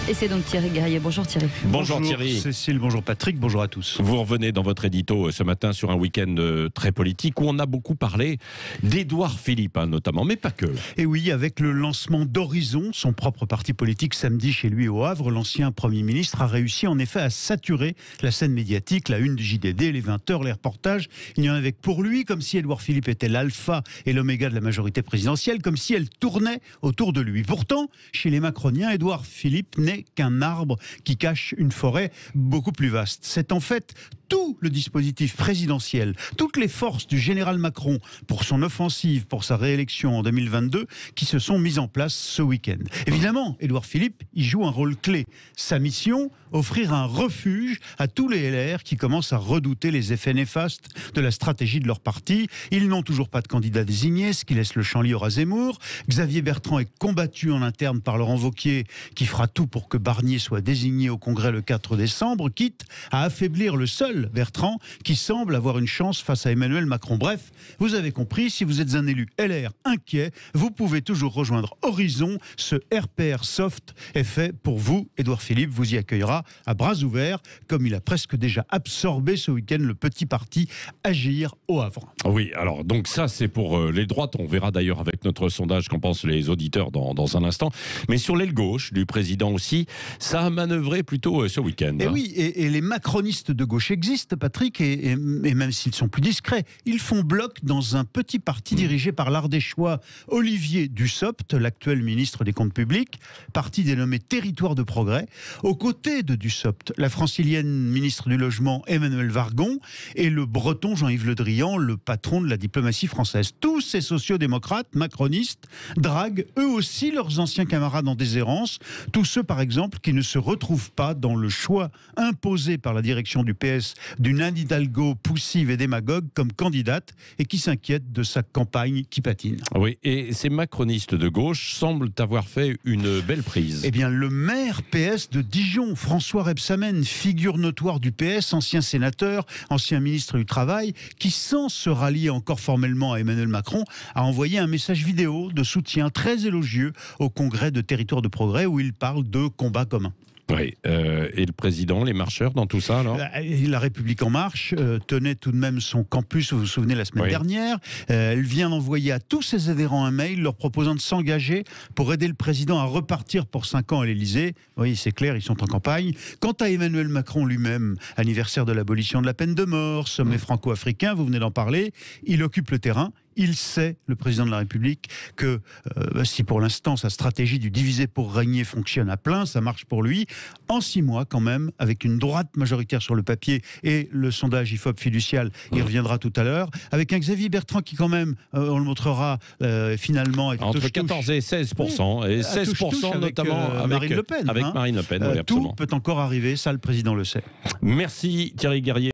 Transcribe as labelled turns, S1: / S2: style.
S1: Et c'est donc Thierry Guerrier. Bonjour Thierry.
S2: Bonjour Thierry.
S3: Cécile, bonjour Patrick, bonjour à tous.
S2: Vous revenez dans votre édito ce matin sur un week-end très politique où on a beaucoup parlé d'Édouard Philippe notamment, mais pas que.
S3: Et oui, avec le lancement d'Horizon, son propre parti politique samedi chez lui au Havre, l'ancien Premier ministre a réussi en effet à saturer la scène médiatique, la une du JDD, les 20h, les reportages. Il y en avait pour lui, comme si Édouard Philippe était l'alpha et l'oméga de la majorité présidentielle, comme si elle tournait autour de lui. Pourtant, chez les macroniens, Édouard Philippe n'est qu'un arbre qui cache une forêt beaucoup plus vaste. C'est en fait tout le dispositif présidentiel, toutes les forces du général Macron pour son offensive, pour sa réélection en 2022, qui se sont mises en place ce week-end. Évidemment, Édouard Philippe y joue un rôle clé. Sa mission, offrir un refuge à tous les LR qui commencent à redouter les effets néfastes de la stratégie de leur parti. Ils n'ont toujours pas de candidat désigné, ce qui laisse le champ libre à Zemmour. Xavier Bertrand est combattu en interne par Laurent Wauquiez, qui fera tout pour que Barnier soit désigné au Congrès le 4 décembre, quitte à affaiblir le seul Bertrand qui semble avoir une chance face à Emmanuel Macron. Bref, vous avez compris, si vous êtes un élu LR inquiet, vous pouvez toujours rejoindre Horizon. Ce RPR Soft est fait pour vous. Édouard Philippe vous y accueillera à bras ouverts, comme il a presque déjà absorbé ce week-end le petit parti Agir au Havre.
S2: Oui, alors donc ça c'est pour les droites. On verra d'ailleurs avec notre sondage qu'en pensent les auditeurs dans un instant. Mais sur l'aile gauche du président aussi, ça a manœuvré plutôt ce week-end.
S3: Et oui, et les macronistes de gauche existent, Patrick, et même s'ils sont plus discrets, ils font bloc dans un petit parti dirigé par l'Ardéchois Olivier Dussopt, l'actuel ministre des Comptes publics, parti dénommé Territoire de Progrès. Aux côtés de Dussopt, la francilienne ministre du Logement Emmanuelle Wargon et le breton Jean-Yves Le Drian, le patron de la diplomatie française. Tous ces sociodémocrates macronistes draguent eux aussi leurs anciens camarades en déshérence, tous ceux par exemple qui ne se retrouvent pas dans le choix imposé par la direction du PS d'une Anne Hidalgo poussive et démagogue comme candidate et qui s'inquiète de sa campagne qui patine.
S2: Oui, et ces macronistes de gauche semblent avoir fait une belle prise.
S3: Eh bien, le maire PS de Dijon, François Rebsamen, figure notoire du PS, ancien sénateur, ancien ministre du Travail, qui, sans se rallier encore formellement à Emmanuel Macron, a envoyé un message vidéo de soutien très élogieux au congrès de Territoire de Progrès où il parle de combat commun.
S2: Oui, et le président, les marcheurs dans tout ça alors ?
S3: La République En Marche tenait tout de même son campus, vous vous souvenez, la semaine dernière. Elle vient d'envoyer à tous ses adhérents un mail leur proposant de s'engager pour aider le président à repartir pour 5 ans à l'Élysée. Oui, c'est clair, ils sont en campagne. Quant à Emmanuel Macron lui-même, anniversaire de l'abolition de la peine de mort, sommet franco-africain, vous venez d'en parler, il occupe le terrain. Il sait, le président de la République, que si pour l'instant sa stratégie du diviser pour régner fonctionne à plein, ça marche pour lui. En 6 mois quand même, avec une droite majoritaire sur le papier et le sondage IFOP fiducial, il reviendra tout à l'heure, avec un Xavier Bertrand qui quand même, on le montrera finalement... Avec
S2: entre 14 et 16%, et 16% notamment avec
S3: Marine Le Pen.
S2: Avec Marine Le Pen, oui,
S3: tout peut encore arriver, ça le président le sait.
S2: Merci Thierry Guerrier.